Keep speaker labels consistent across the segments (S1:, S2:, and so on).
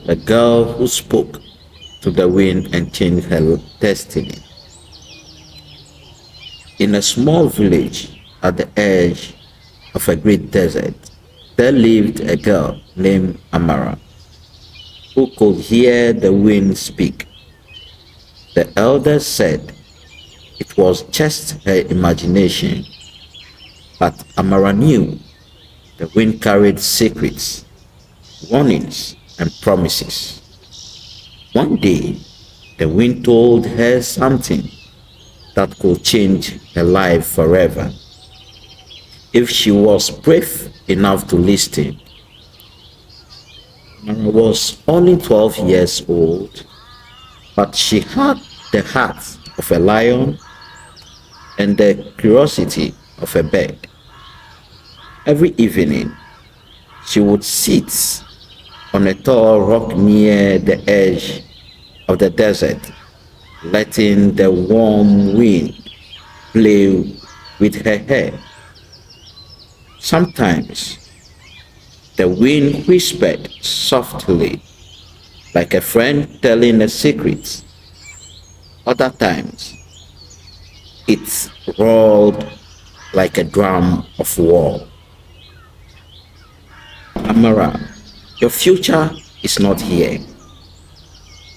S1: the girl who spoke to the wind and changed her destiny. In a small village at the edge of a great desert, there lived a girl named Amara who could hear the wind speak. The elders said it was just her imagination, but Amara knew the wind carried secrets, warnings, and promises. One day, the wind told her something that could change her life forever if she was brave enough to listen. Amara was only 12 years old, but she had the heart of a lion and the curiosity of a bird. Every evening, she would sit on a tall rock near the edge of the desert, letting the warm wind play with her hair. Sometimes the wind whispered softly, like a friend telling a secret. Other times, it roared like a drum of war. Amara, your future is not here.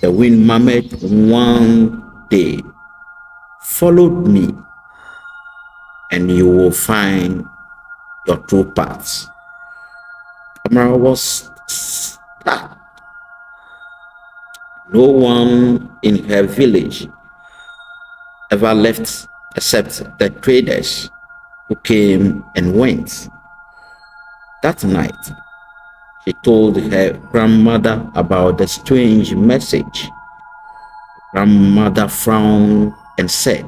S1: The wind murmured one day. Follow me, and you will find your true paths. Amara was stuck. No one in her village ever left except the traders who came and went. That night, she told her grandmother about the strange message. Grandmother frowned and said,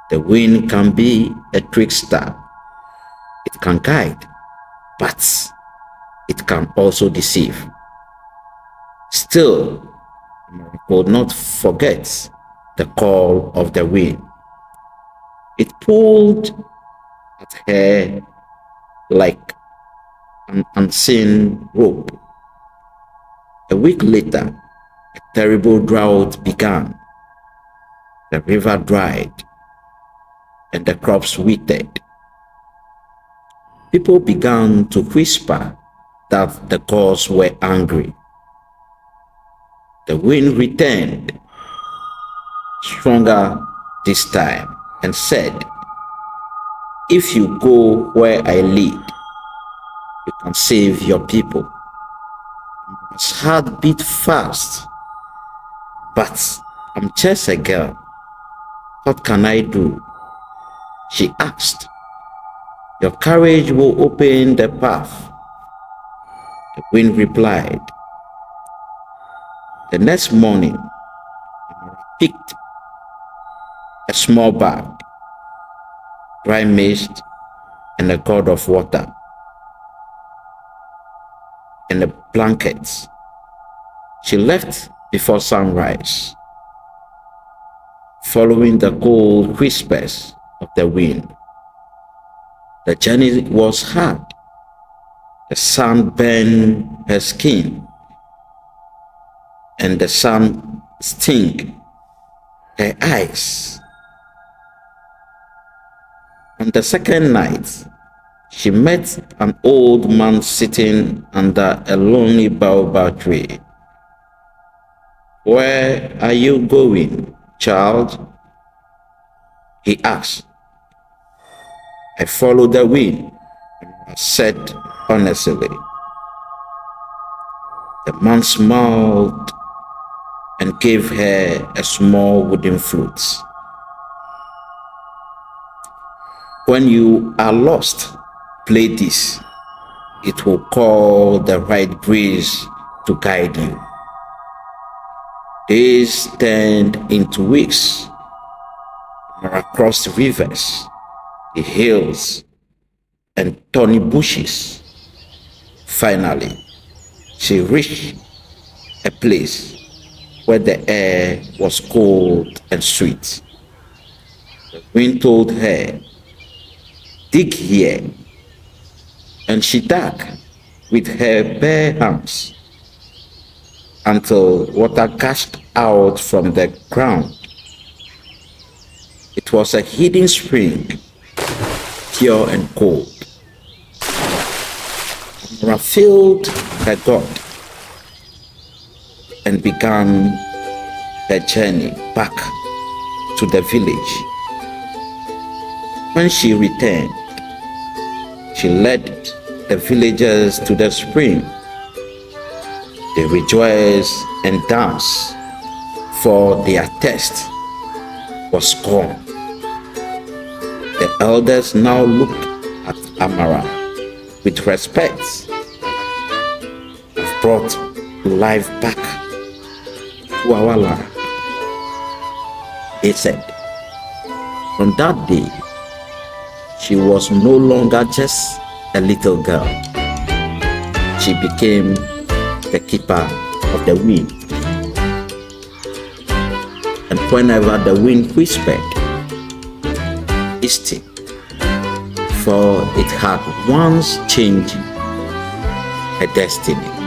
S1: "The wind can be a trickster. It can guide, but it can also deceive." Still, Amara could not forget the call of the wind. It pulled at her like an unseen rope. A week later, a terrible drought began. The river dried and the crops withered. People began to whisper that the gods were angry. The wind returned, stronger this time, and said, "If you go where I lead, you can save your people." His heart beat fast. "But I'm just a girl. What can I do?" she asked. "Your courage will open the path," the wind replied. The next morning, Amara picked a small bag, dry mist, and a gourd of water, and a blanket. She left before sunrise, following the cold whispers of the wind. The journey was hard. The sun burned her skin, and the sun stung her eyes. On the second night, she met an old man sitting under a lonely baobab tree. "Where are you going, child?" he asked. "I follow the wind," I said honestly. The man smiled and gave her a small wooden flute. "When you are lost, play this. It will call the right breeze to guide you." Days turned into weeks. Amara crossed rivers, the hills, and thorny bushes. Finally, she reached a place where the air was cold and sweet. The wind told her, "Dig here," and she dug with her bare hands. until water gushed out from the ground. It was a hidden spring, pure and cold. Amara filled her gourd and began her journey back to the village. When she returned, she led the villagers to the spring. They rejoiced and danced, for their thirst was gone. The elders now looked at Amara with respect. We've brought life back to our land, they said. From that day, she was no longer just a little girl. She became the keeper of the wind. And whenever the wind whispered, east, for it had once changed her destiny.